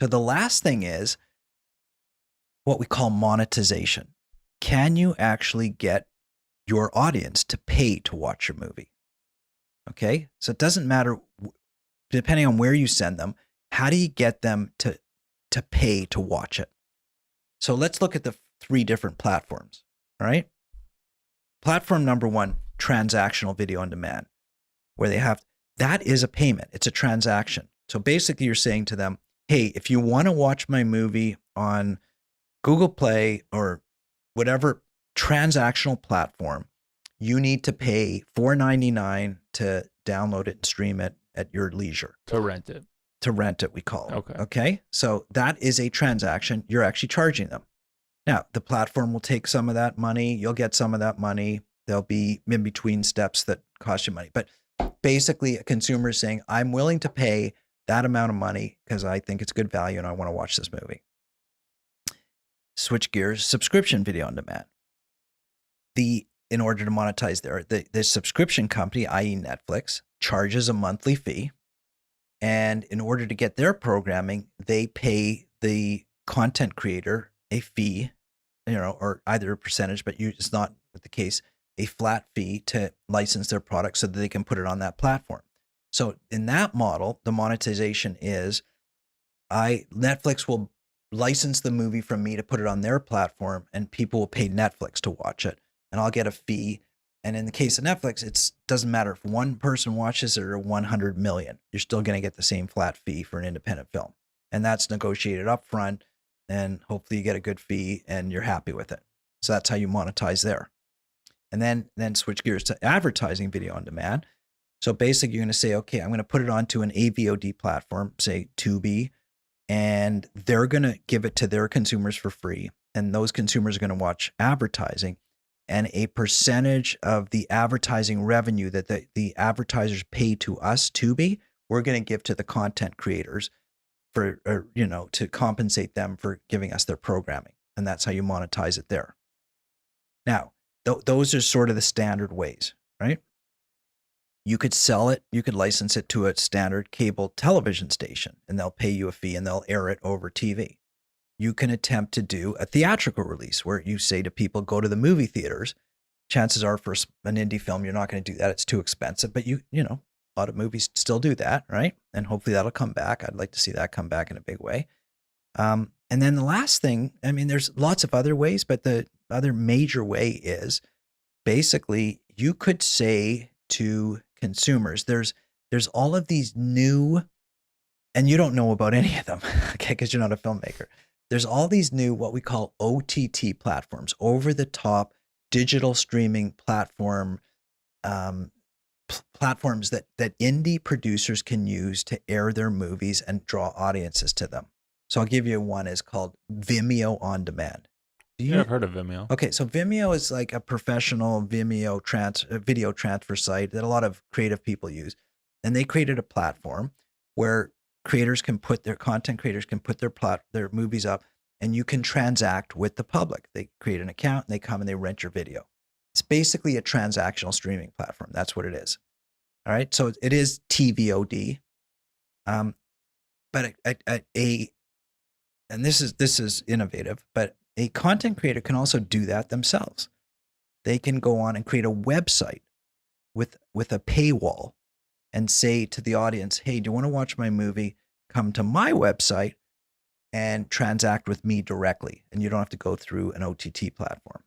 So the last thing is what we call monetization. Can you actually get your audience to pay to watch your movie? Okay. So it doesn't matter, depending on where you send them, how do you get them to pay to watch it? So let's look at the 3 different platforms. All right. Platform number 1, transactional video on demand, where that is a payment. It's a transaction. So basically you're saying to them, hey, if you want to watch my movie on Google Play or whatever transactional platform, you need to pay $4.99 to download it and stream it at your leisure. To rent it. To rent it, we call it. Okay. Okay. So that is a transaction. You're actually charging them. Now, the platform will take some of that money. You'll get some of that money. There'll be in between steps that cost you money. But basically, a consumer is saying, I'm willing to pay that amount of money because I think it's good value and I want to watch this movie. Switch gears, subscription video on demand. In order to monetize the subscription company, i.e. Netflix, charges a monthly fee. And in order to get their programming, they pay the content creator a fee, or either a percentage, but it's not the case, a flat fee to license their product so that they can put it on that platform. So in that model, the monetization is Netflix will license the movie from me to put it on their platform, and people will pay Netflix to watch it, and I'll get a fee. And in the case of Netflix, it doesn't matter if one person watches it or 100 million, you're still going to get the same flat fee for an independent film. And that's negotiated up front, and hopefully you get a good fee and you're happy with it. So that's how you monetize there. And then switch gears to advertising video on demand. So basically you're going to say, okay, I'm going to put it onto an AVOD platform, say Tubi, and they're going to give it to their consumers for free. And those consumers are going to watch advertising, and a percentage of the advertising revenue that the advertisers pay to us, Tubi, we're going to give to the content creators for, to compensate them for giving us their programming. And that's how you monetize it there. Now, those are sort of the standard ways, right? You could sell it, you could license it to a standard cable television station, and they'll pay you a fee and they'll air it over TV. You can attempt to do a theatrical release where you say to people, go to the movie theaters. Chances are for an indie film, you're not going to do that. It's too expensive, but a lot of movies still do that, right? And hopefully that'll come back. I'd like to see that come back in a big way. And then the last thing, there's lots of other ways, but the other major way is basically you could say to consumers, there's all of these new, and you don't know about any of them, okay, because you're not a filmmaker. There's all these new, what we call OTT platforms, over the top digital streaming platforms that indie producers can use to air their movies and draw audiences to them. So I'll give you one. Is called Vimeo On Demand. Yeah, I've heard of Vimeo. Okay, so Vimeo is like a professional video transfer site that a lot of creative people use. And they created a platform where content creators can put their movies up, and you can transact with the public. They create an account and they come and they rent your video. It's basically a transactional streaming platform. That's what it is. All right. So it is TVOD. But and this is innovative, but a content creator can also do that themselves. They can go on and create a website with a paywall and say to the audience, hey, do you want to watch my movie? Come to my website and transact with me directly. And you don't have to go through an OTT platform.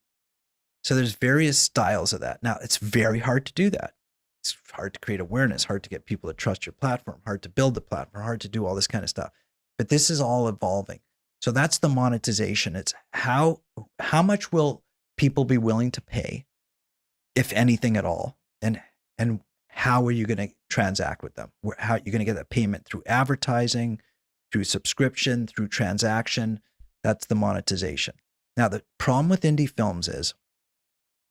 So there's various styles of that. Now, it's very hard to do that. It's hard to create awareness, hard to get people to trust your platform, hard to build the platform, hard to do all this kind of stuff. But this is all evolving. So that's the monetization. It's how much will people be willing to pay, if anything at all, and how are you going to transact with them? How are you going to get that payment? Through advertising, through subscription, through transaction? That's the monetization. Now, the problem with indie films is,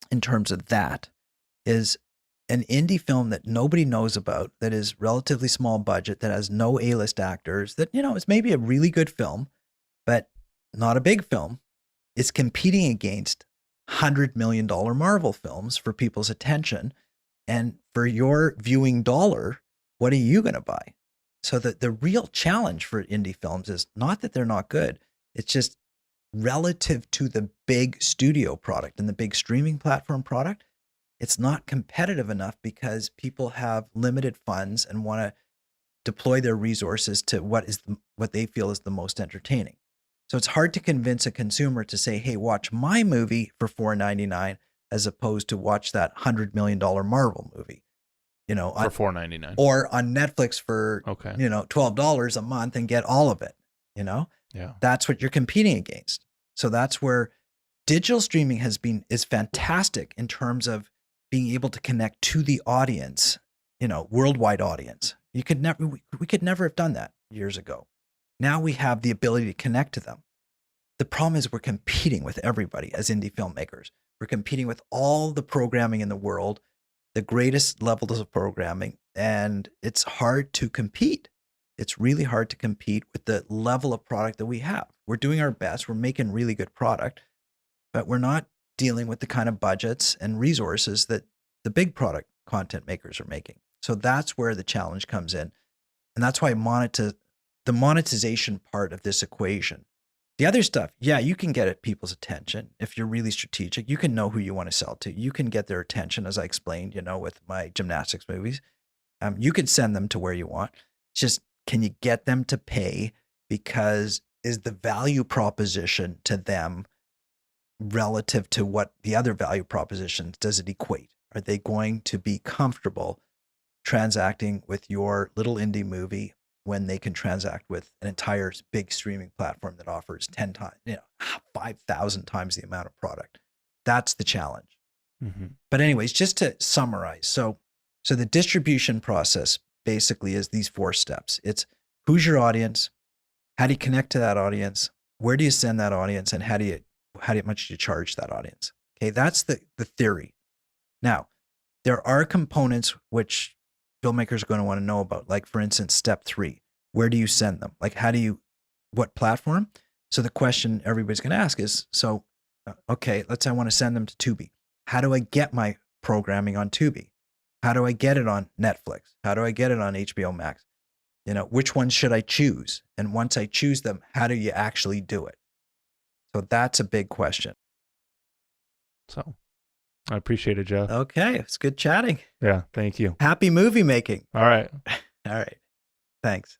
in terms of that, is an indie film that nobody knows about, that is relatively small budget, that has no A-list actors, that, is maybe a really good film, but not a big film, is competing against $100 million Marvel films for people's attention. And for your viewing dollar, what are you going to buy? So the real challenge for indie films is not that they're not good. It's just relative to the big studio product and the big streaming platform product, it's not competitive enough because people have limited funds and want to deploy their resources to what they feel is the most entertaining. So it's hard to convince a consumer to say, "Hey, watch my movie for $4.99 as opposed to watch that $100 million Marvel movie." For $4.99. Or on Netflix for Okay. $12 a month and get all of it. Yeah. That's what you're competing against. So that's where digital streaming is fantastic in terms of being able to connect to the audience, worldwide audience. We could never have done that years ago. Now we have the ability to connect to them. The problem is we're competing with everybody as indie filmmakers. We're competing with all the programming in the world, the greatest levels of programming, and it's hard to compete. It's really hard to compete with the level of product that we have. We're doing our best. We're making really good product, but we're not dealing with the kind of budgets and resources that the big product content makers are making. So that's where the challenge comes in. And that's why the monetization part of this equation. The other stuff, yeah, you can get at people's attention. If you're really strategic, you can know who you want to sell to. You can get their attention, as I explained, with my gymnastics movies. You can send them to where you want. It's just, can you get them to pay? Because is the value proposition to them relative to what the other value propositions, does it equate? Are they going to be comfortable transacting with your little indie movie when they can transact with an entire big streaming platform that offers 10 times, 5,000 times the amount of product? That's the challenge. Mm-hmm. But anyways, just to summarize. So the distribution process basically is these 4 steps. It's who's your audience? How do you connect to that audience? Where do you send that audience? And how much do you charge that audience? Okay, that's the theory. Now, there are components which filmmakers are going to want to know about, like for instance, step 3, where do you send them? Like what platform? So the question everybody's going to ask is, okay, let's say I want to send them to Tubi. How do I get my programming on Tubi? How do I get it on Netflix? How do I get it on HBO Max? Which ones should I choose? And once I choose them, how do you actually do it? So that's a big question. So I appreciate it, Jeff. Okay. It's good chatting. Yeah. Thank you. Happy movie making. All right. All right. Thanks.